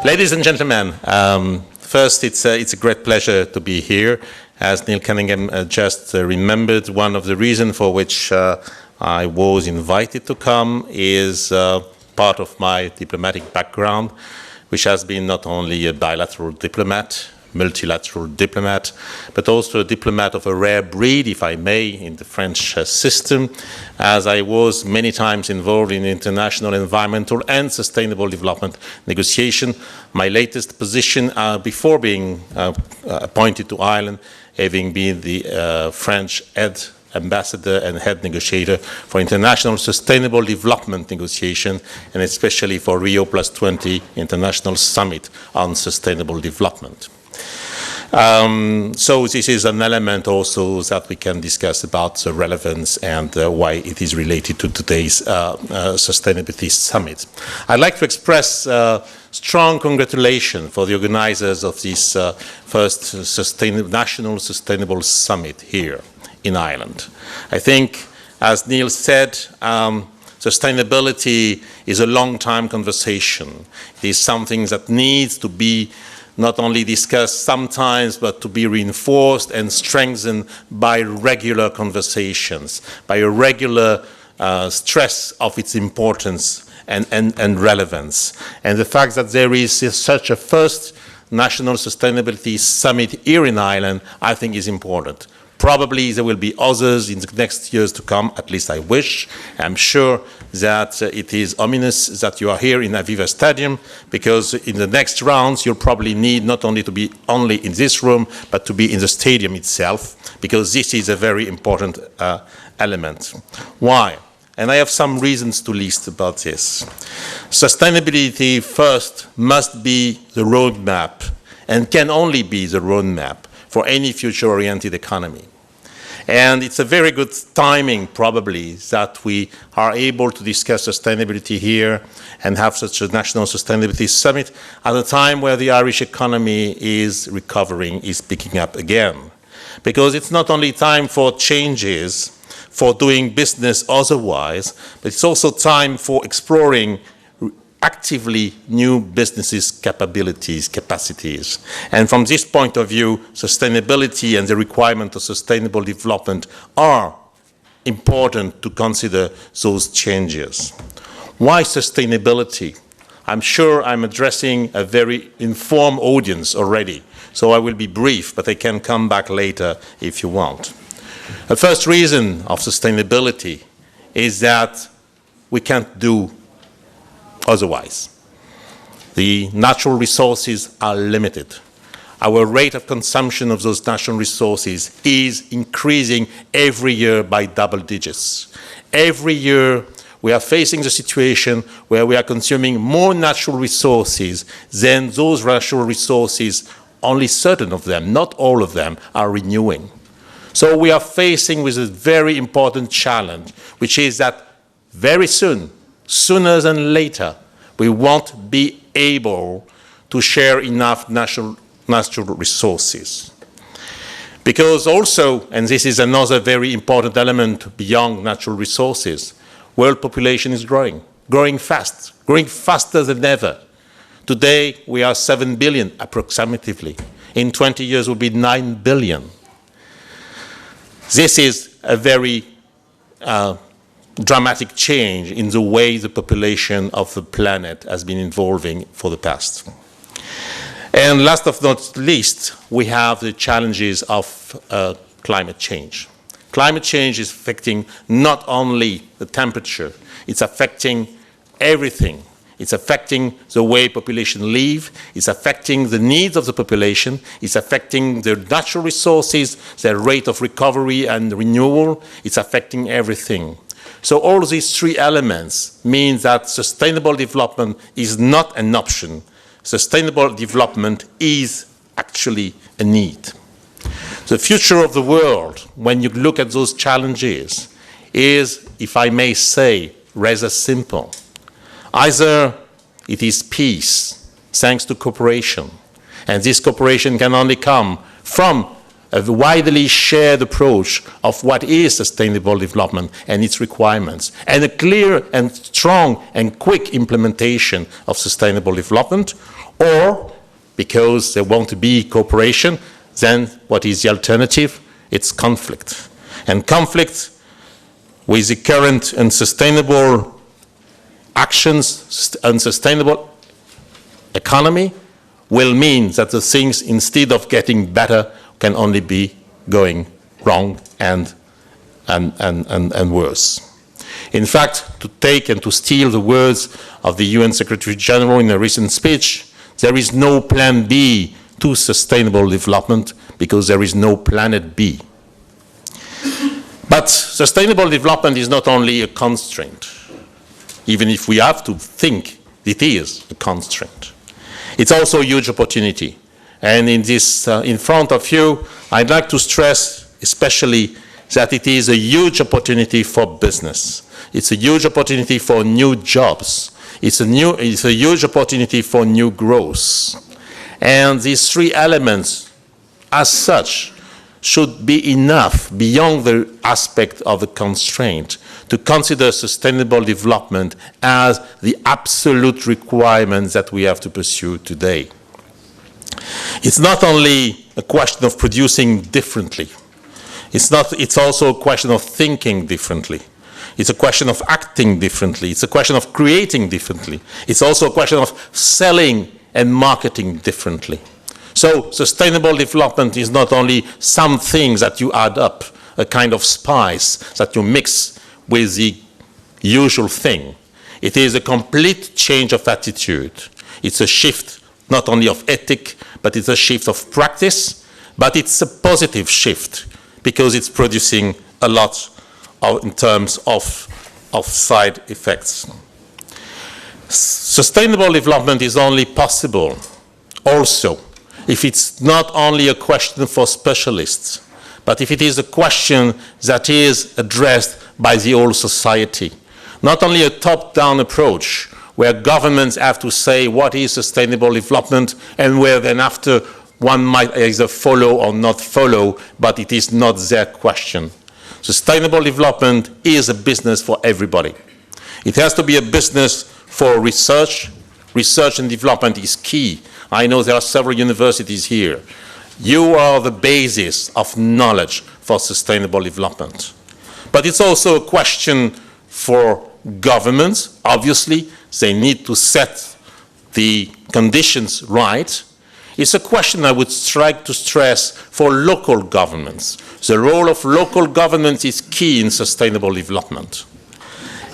Ladies and gentlemen, first it's a great pleasure to be here. As Neil Cunningham just remembered, one of the reasons for which I was invited to come is part of my diplomatic background, which has been not only a bilateral diplomat, multilateral diplomat, but also a diplomat of a rare breed, if I may, in the French system, as I was many times involved in international environmental and sustainable development negotiation. My latest position before being appointed to Ireland, having been the French head ambassador and head negotiator for international sustainable development negotiation, and especially for Rio+20 International Summit on Sustainable Development. So this is an element also that we can discuss about the relevance and why it is related to today's Sustainability Summit. I'd like to express strong congratulations for the organizers of this first National Sustainable Summit here in Ireland. I think, as Neil said, sustainability is a long-time conversation. It is something that needs to be not only discussed sometimes, but to be reinforced and strengthened by regular conversations, by a regular stress of its importance and relevance. And the fact that there is such a first National Sustainability Summit here in Ireland, I think is important. Probably there will be others in the next years to come, at least I wish. I'm sure that it is ominous that you are here in Aviva Stadium, because in the next rounds you'll probably need not only to be only in this room, but to be in the stadium itself, because this is a very important element. Why? And I have some reasons to list about this. Sustainability first must be the roadmap, and can only be the roadmap for any future-oriented economy. And it's a very good timing, probably, that we are able to discuss sustainability here and have such a National Sustainability Summit at a time where the Irish economy is recovering, is picking up again. Because it's not only time for changes, for doing business otherwise, but it's also time for exploring actively new businesses' capabilities, capacities. And from this point of view, sustainability and the requirement of sustainable development are important to consider those changes. Why sustainability? I'm sure I'm addressing a very informed audience already, so I will be brief, but I can come back later if you want. The first reason of sustainability is that we can't do otherwise. The natural resources are limited. Our rate of consumption of those natural resources is increasing every year by double digits. Every year we are facing the situation where we are consuming more natural resources than those natural resources, only certain of them, not all of them, are renewing. So we are facing with a very important challenge, which is that very soon, sooner than later, we won't be able to share enough natural resources. Because also, and this is another very important element beyond natural resources, world population is growing fast, growing faster than ever. Today, we are 7 billion approximately. In 20 years, we'll be 9 billion. This is a very dramatic change in the way the population of the planet has been evolving for the past. And last but not least, we have the challenges of climate change. Climate change is affecting not only the temperature, it's affecting everything. It's affecting the way population live, it's affecting the needs of the population, it's affecting their natural resources, their rate of recovery and renewal, it's affecting everything. So all these three elements mean that sustainable development is not an option. Sustainable development is actually a need. The future of the world, when you look at those challenges, is, if I may say, rather simple. Either it is peace, thanks to cooperation, and this cooperation can only come from a widely shared approach of what is sustainable development and its requirements, and a clear and strong and quick implementation of sustainable development, or because they want to be cooperation, then what is the alternative? It's conflict. And conflict with the current unsustainable actions, unsustainable economy, will mean that the things, instead of getting better, can only be going wrong and worse. In fact, to take and to steal the words of the UN Secretary General in a recent speech, there is no plan B to sustainable development because there is no planet B. But sustainable development is not only a constraint, even if we have to think it is a constraint. It's also a huge opportunity. And in this, in front of you, I'd like to stress especially that it is a huge opportunity for business. It's a huge opportunity for new jobs. It's a huge opportunity for new growth. And these three elements, as such, should be enough beyond the aspect of the constraint to consider sustainable development as the absolute requirement that we have to pursue today. It's not only a question of producing differently. It's also a question of thinking differently. It's a question of acting differently. It's a question of creating differently. It's also a question of selling and marketing differently. So sustainable development is not only some things that you add up, a kind of spice that you mix with the usual thing. It is a complete change of attitude. It's a shift not only of ethic, but it's a shift of practice, but it's a positive shift because it's producing a lot in terms of side effects. Sustainable development is only possible also if it's not only a question for specialists, but if it is a question that is addressed by the whole society. Not only a top-down approach where governments have to say what is sustainable development and where then after one might either follow or not follow, but it is not their question. Sustainable development is a business for everybody. It has to be a business for research. Research and development is key. I know there are several universities here. You are the basis of knowledge for sustainable development. But it's also a question for governments. Obviously, they need to set the conditions right. It's a question I would like to stress for local governments. The role of local governments is key in sustainable development.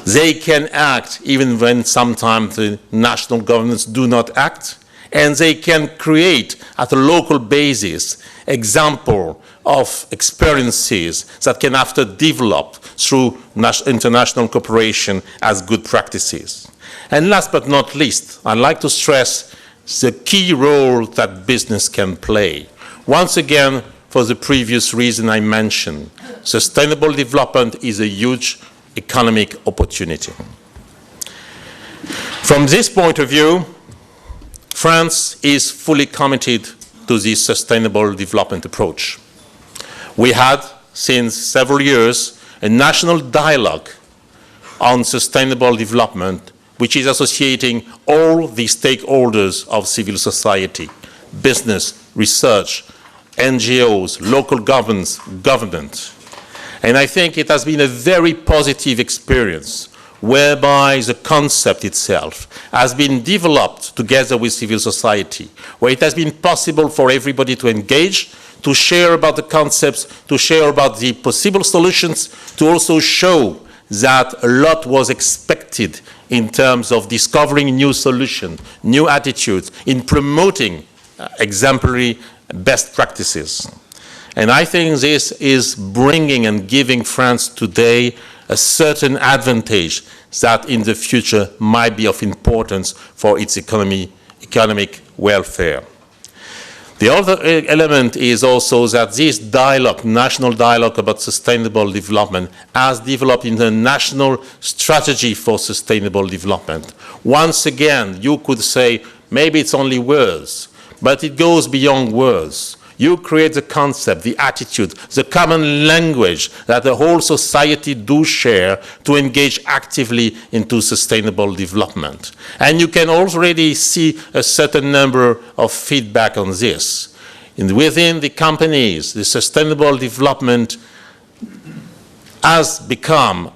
They can act even when sometimes the national governments do not act, and they can create at a local basis example of experiences that can after develop through international cooperation as good practices. And last but not least, I'd like to stress the key role that business can play. Once again, for the previous reason I mentioned, sustainable development is a huge economic opportunity. From this point of view, France is fully committed to this sustainable development approach. We had, since several years, a national dialogue on sustainable development, which is associating all the stakeholders of civil society, business, research, NGOs, local governments, government. And I think it has been a very positive experience whereby the concept itself has been developed together with civil society, where it has been possible for everybody to engage, to share about the concepts, to share about the possible solutions, to also show that a lot was expected in terms of discovering new solutions, new attitudes, in promoting exemplary best practices. And I think this is bringing and giving France today a certain advantage that in the future might be of importance for its economic welfare. The other element is also that this dialogue, national dialogue about sustainable development, has developed in the national strategy for sustainable development. Once again, you could say, maybe it's only words, but it goes beyond words. You create the concept, the attitude, the common language that the whole society do share to engage actively into sustainable development. And you can already see a certain number of feedback on this. Within the companies, the sustainable development has become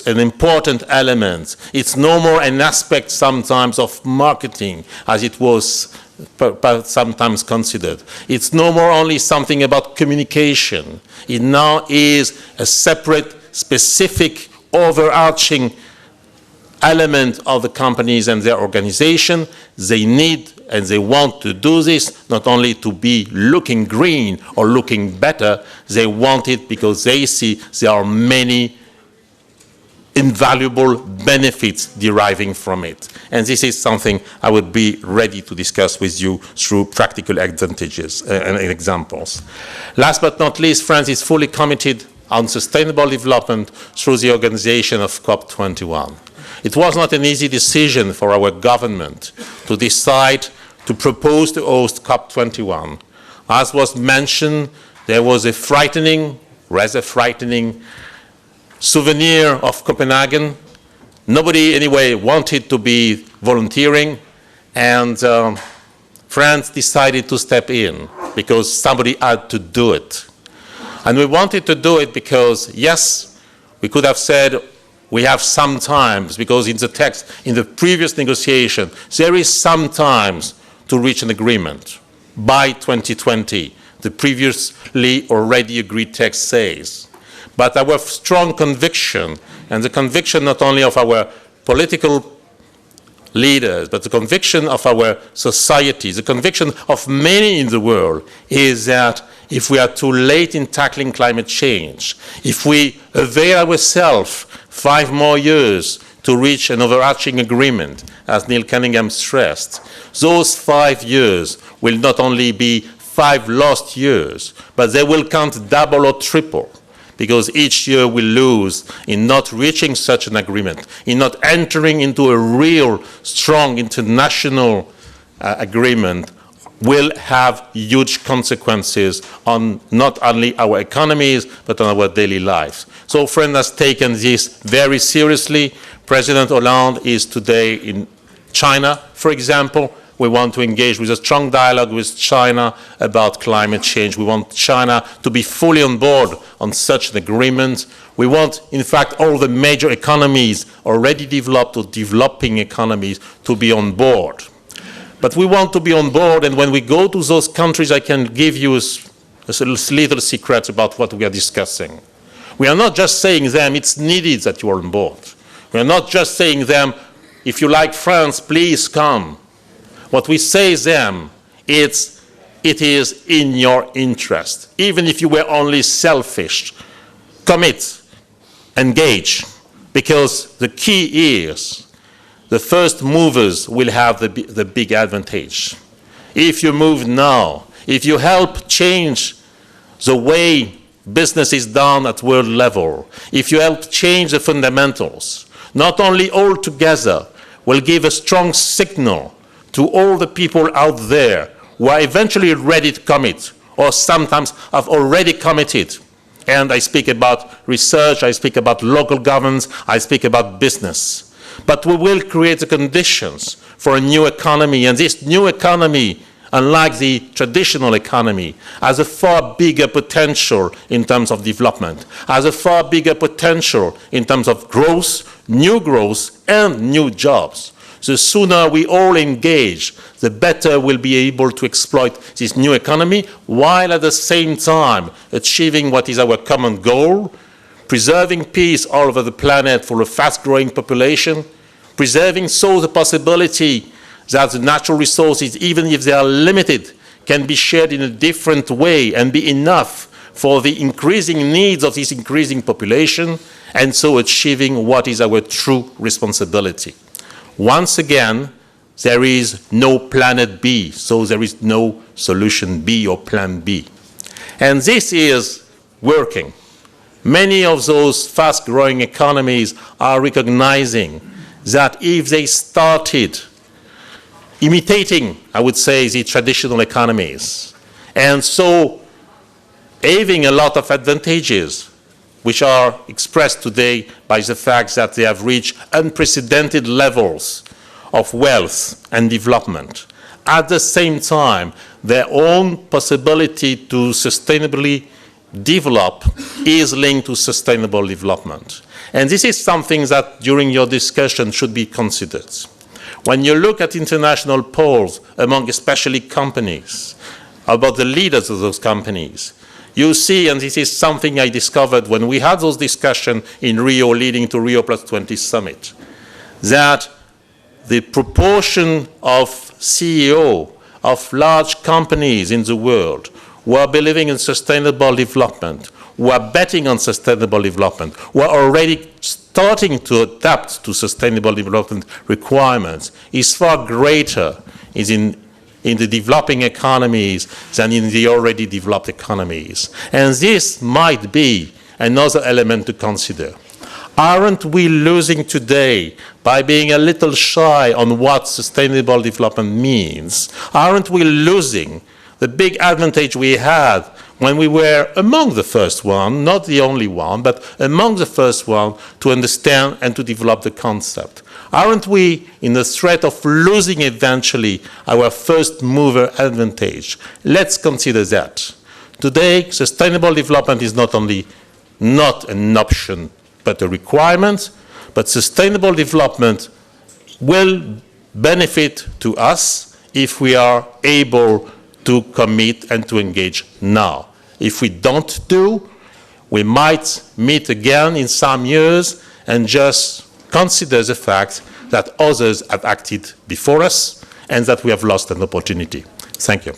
an important element. It's no more an aspect sometimes of marketing as it was sometimes considered. It's no more only something about communication. It now is a separate, specific, overarching element of the companies and their organization. They need and they want to do this not only to be looking green or looking better, they want it because they see there are many invaluable benefits deriving from it. And this is something I would be ready to discuss with you through practical advantages and examples. Last but not least, France is fully committed on sustainable development through the organization of COP21. It was not an easy decision for our government to decide to propose to host COP21. As was mentioned, there was a rather frightening souvenir of Copenhagen. Nobody, anyway, wanted to be volunteering, and France decided to step in because somebody had to do it. And we wanted to do it because, yes, we could have said we have sometimes, because in the text, in the previous negotiation, there is sometimes to reach an agreement by 2020. The previously already agreed text says. But our strong conviction, and the conviction not only of our political leaders, but the conviction of our society, the conviction of many in the world, is that if we are too late in tackling climate change, if we avail ourselves 5 more years to reach an overarching agreement, as Neil Cunningham stressed, those 5 years will not only be 5 lost years, but they will count double or triple, because each year we lose in not reaching such an agreement, in not entering into a real strong international agreement, will have huge consequences on not only our economies, but on our daily lives. So France has taken this very seriously. President Hollande is today in China, for example. We want to engage with a strong dialogue with China about climate change. We want China to be fully on board on such an agreement. We want, in fact, all the major economies, already developed or developing economies, to be on board. But we want to be on board, and when we go to those countries, I can give you a little secret about what we are discussing. We are not just saying to them, it's needed that you are on board. We are not just saying to them, if you like France, please come. What we say to them, it is in your interest. Even if you were only selfish, commit, engage, because the key is the first movers will have the big advantage. If you move now, if you help change the way business is done at world level, if you help change the fundamentals, not only all together will give a strong signal to all the people out there who are eventually ready to commit, or sometimes have already committed. And I speak about research, I speak about local governments, I speak about business. But we will create the conditions for a new economy, and this new economy, unlike the traditional economy, has a far bigger potential in terms of development, has a far bigger potential in terms of growth, and new jobs. The sooner we all engage, the better we'll be able to exploit this new economy, while at the same time achieving what is our common goal, preserving peace all over the planet for a fast-growing population, preserving so the possibility that the natural resources, even if they are limited, can be shared in a different way and be enough for the increasing needs of this increasing population, and so achieving what is our true responsibility. Once again, there is no planet B, so there is no solution B or plan B. And this is working. Many of those fast-growing economies are recognizing that if they started imitating, I would say, the traditional economies, And so having a lot of advantages, which are expressed today by the fact that they have reached unprecedented levels of wealth and development. At the same time, their own possibility to sustainably develop is linked to sustainable development. And this is something that during your discussion should be considered. When you look at international polls among especially companies, about the leaders of those companies, you see, and this is something I discovered when we had those discussions in Rio leading to Rio Plus 20 summit, that the proportion of CEO of large companies in the world who are believing in sustainable development, who are betting on sustainable development, who are already starting to adapt to sustainable development requirements is far greater in the developing economies than in the already developed economies. And this might be another element to consider. Aren't we losing today by being a little shy on what sustainable development means? Aren't we losing the big advantage we had when we were among the first one, not the only one, but among the first one to understand and to develop the concept? Aren't we in the threat of losing eventually our first mover advantage? Let's consider that. Today, sustainable development is not only not an option, but a requirement, but sustainable development will benefit to us if we are able to commit and to engage now. If we don't do, we might meet again in some years and just consider the fact that others have acted before us and that we have lost an opportunity. Thank you.